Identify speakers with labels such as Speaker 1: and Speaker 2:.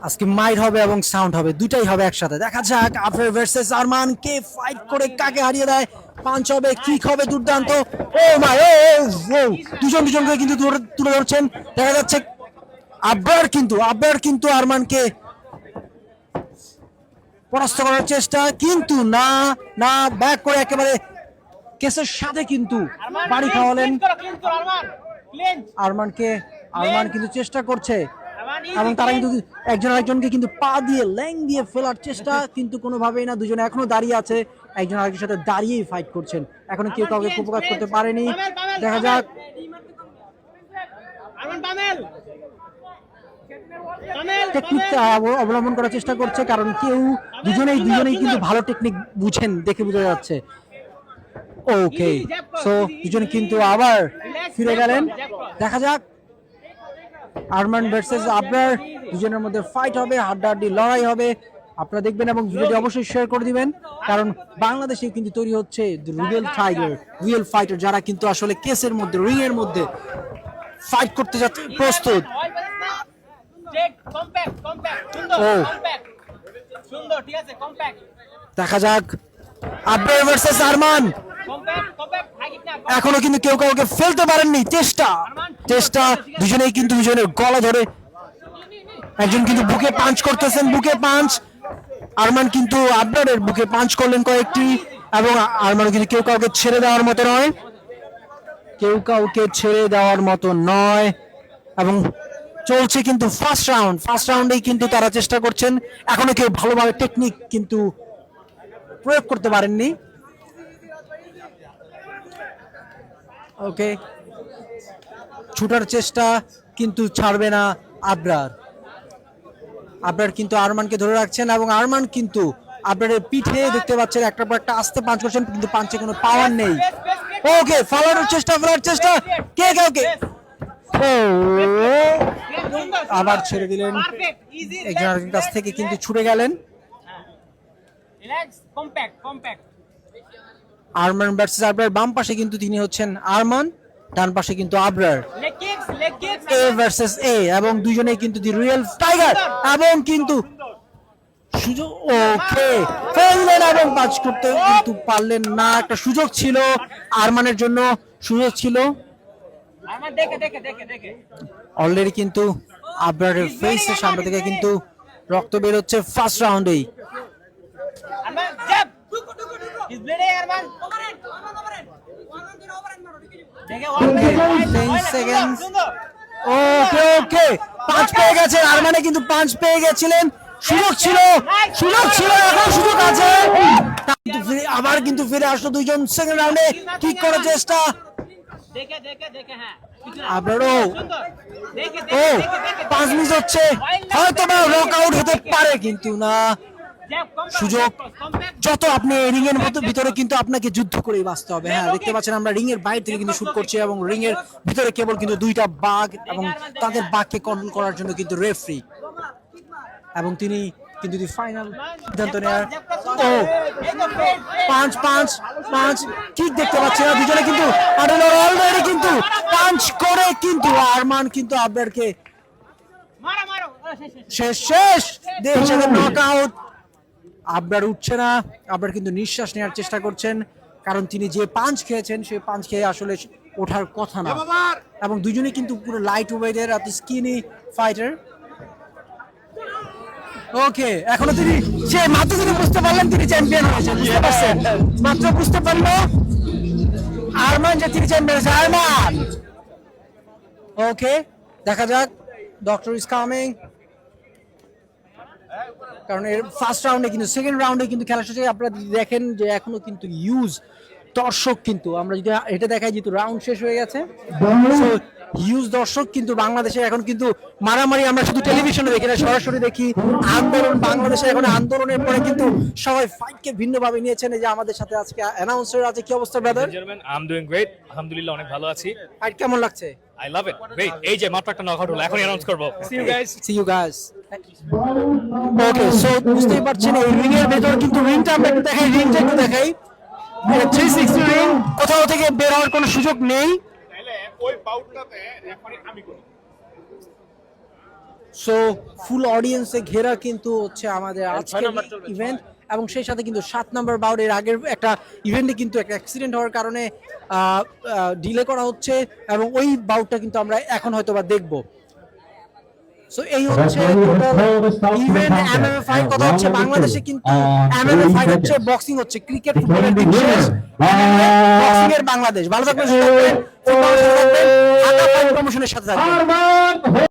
Speaker 1: আজকে মাইর হবে এবং সাউন্ড হবে, দুটাই হবে একসাথে। দেখা যাক আফরার ভার্সেস আরমান কে ফাইট করে কাকে হারিয়ে দেয়। পাঞ্চ হবে, কিক হবে, দুর্দান্ত। ও মাই, ও দুজন দুজনকে কিন্তু তুলে ধরছেন। দেখা যাচ্ছে আব্রার কিন্তু আরমানকে পরাস্ত করার চেষ্টা, কিন্তু না না, ব্যাক করে একেবারে কেসের সাথে কিন্তু বাড়ি খাওয়ালেন আরমান কিন্তু চেষ্টা করছে, এবং তারা কিন্তু একজন আরেকজনকে কিন্তু পা দিয়ে ল্যাং দিয়ে ফেলার চেষ্টা, কিন্তু কোনোভাবেই না। দুজনে এখনো দাঁড়িয়ে আছে, একজন আরেকজনের সাথে দাঁড়িয়েই ফাইট করছেন। এখনো কেউ কাউকে কুপকাজ করতে পারেনি। দেখা যাক টেকনিক অবলম্বন করার চেষ্টা করছে, কারণ দুজনেই কিন্তু ভালো টেকনিক বুঝেন, দেখে বোঝা যাচ্ছে। ওকে, সো দুজন কিন্তু আবার ফিরে গেলেন। দেখা যাক আরমান ভার্সেস আবরার, দুজনের মধ্যে ফাইট হবে, হাড্ডাহাড্ডি লড়াই হবে। আপনারা দেখবেন এবং ভিডিওটি অবশ্যই শেয়ার করে দিবেন, কারণ বাংলাদেশে কিন্তু তৈরি হচ্ছে রিয়েল টাইগার, রিয়েল ফাইটার, যারা কিন্তু আসলে কেসের মধ্যে, রিং এর মধ্যে ফাইট করতে যাচ্ছে প্রস্তুত। দেখা যাক আবরার ভার্সেস আরমান। এখনো কিন্তু কেউ কাউকে ফেলতে পারেননি। চেষ্টা দুজনেই কিন্তু দুজনের গলা ধরে, একজন কিন্তু বুকে পাঞ্চ করতেছেন, বুকে পাঞ্চ। আরমান কিন্তু আবরারের বুকে পাঞ্চ করলেন কয়েকটি, এবং আরমান কিন্তু কেউ কাউকে ছেড়ে দেওয়ার মতো নয়, এবং চলছে কিন্তু ফার্স্ট রাউন্ডেই কিন্তু তারা চেষ্টা করছেন। এখনো কেউ ভালোভাবে টেকনিক কিন্তু প্রয়োগ করতে পারেননি। ওকে, ছুটার চেষ্টা, কিন্তু ছাড়বে না আবরার কিন্তু আরমানকে ধরে রাখছেন, এবং আরমান কিন্তু আবরারের পিঠে দেখতে পাচ্ছেন একটার পর একটা আস্তে পাঞ্চ করছেন, কিন্তু পাঞ্চে কোনো পাওয়ার নেই। ওকে, ফেলার চেষ্টা কে কাউকে, আবার ছেড়ে দিলেন, একজনের কাছ থেকে কিন্তু ছুটে গেলেন। আরমান ভার্সেস আবরার, বাম পাশে কিন্তু তিনি হচ্ছেন আরমান, ডান পাশে কিন্তু আবরার। এ ভার্সেস এ, এবং দুইজনেই কিন্তু দি রিয়েল টাইগার, এবং কিন্তু সুযোগ, ওকে ফেললেন এবং পাঁচ করতে কিন্তু পারলেন না। একটা সুযোগ ছিল আরমানের জন্য, অলরেডি কিন্তু আবরারের ফেসের সামনে থেকে কিন্তু রক্ত বের হচ্ছে ফার্স্ট রাউন্ডেই। ওকে, পাঁচ পেয়ে গেছে আরমানে, কিন্তু পাঁচ পেয়ে গেছিলেন। সুযোগ ছিল, এখন সুযোগ আছে। আবার কিন্তু ফিরে আসলো দুইজন। সেকেন্ড রাউন্ডে কিক করার চেষ্টা, আবারও পাঁচ মিস হচ্ছে, হয়তো বা নক আউট হতে পারে, কিন্তু না। সুযোগ, যত আপনি রিং এর ভিতরে কিন্তু আপনাকে যুদ্ধ করেই বাঁচতে হবে। হ্যাঁ, দেখতে পাচ্ছেন আমরা রিং এর বাইরে থেকে কিন্তু শুট করছি, এবং রিং এর ভিতরে কেবল কিন্তু দুইটা বাঘ, এবং তাদের বাঘকে কন্ট্রোল করার জন্য কিন্তু রেফারি, এবং তিনি কিন্তু ফাইনাল সিদ্ধান্ত নেয়ার। পাঁচ কিক দেখতে পাচ্ছি না, দুজনে কিন্তু অলরেডি কিন্তু পাঞ্চ করে, কিন্তু আরমান কিন্তু আবরারকে শেষ নক আউট। আবরার উঠছে না, আবরার কিন্তু নিঃশ্বাস নেওয়ার চেষ্টা করছেন, কারণ তিনি যে পাঞ্চ খেয়েছেন সেই পাঞ্চ খেয়ে আসলে ওঠার কথা না, এবং দুজনেই কিন্তু পুরো লাইট ওয়েটের স্কিনি ফাইটার। ওকে, এখনো তিনি বুঝতে পারলেন তিনি চ্যাম্পিয়ন হয়েছেন, বুঝতে পারছেন, মাত্র বুঝতে পারলো আরমান যে তিনি চ্যাম্পিয়ন হয়েছে, আরমান। ওকে, দেখা যাক, ডক্টর ইজ কামিং, কারণ এর ফার্স্ট রাউন্ডে কিন্তু, সেকেন্ড রাউন্ডে কিন্তু খেলা শেষে আপনারা দেখেন যে এখনো কিন্তু দর্শক, কিন্তু আমরা যদি এটা দেখাই যেহেতু রাউন্ড শেষ হয়ে গেছে, হিউজ দর্শক কিন্তু বাংলাদেশে এখন কিন্তু মারামারি আমরা শুধু টেলিভিশনে দেখি না, সরাসরি দেখি। আন্দোলন, বাংলাদেশে এখন আন্দোলনের পরে কিন্তু সবাই ফাইটকে ভিন্নভাবে নিয়েছেন। এই যে আমাদের সাথে আজকে অ্যানাউন্সার আছে, কি অবস্থা ব্রাদার?
Speaker 2: I'm doing great, আলহামদুলিল্লাহ, অনেক ভালো আছি।
Speaker 1: ফাইট কেমন লাগছে?
Speaker 2: I love it, great। এই যে মাত্র একটা নকআউট হলো, এখন অ্যানাউন্স করব।
Speaker 1: See you guys okay, so বুঝতেই পারছেন এই রিং এর ভেতর কিন্তু, রিংটা আমরা একটু দেখাই, 360 রিং, কোথাও থেকে বের হওয়ার কোনো সুযোগ নেই।
Speaker 3: ওই বাউটটাতে রেফারি আমি করি।
Speaker 1: সো ফুল অডিয়েন্সে ঘেরা কিন্তু হচ্ছে আমাদের আজকের ইভেন্ট, এবং সেই সাথে কিন্তু 7 নম্বর বাউট, এর আগের একটা ইভেন্টে কিন্তু একটা অ্যাক্সিডেন্ট হওয়ার কারণে ডিলে করা হচ্ছে, এবং ওই বাউটটা কিন্তু আমরা এখন হয়তো বা দেখবো। সো এই হচ্ছে টোটাল ইভেন্ট এমএমএ ফাইট। কথা হচ্ছে বাংলাদেশে কিন্তু এমএমএ ফাইট হচ্ছে, বক্সিং হচ্ছে, ক্রিকেট ফুটবলের দিন শেষ, বক্সিং এর বাংলাদেশ। ভালো থাকবেন, সুস্থ থাকবেন, ফুটবল সাথে থাকবেন, ঢাকা ফাইট প্রমোশনের সাথে থাকবেন।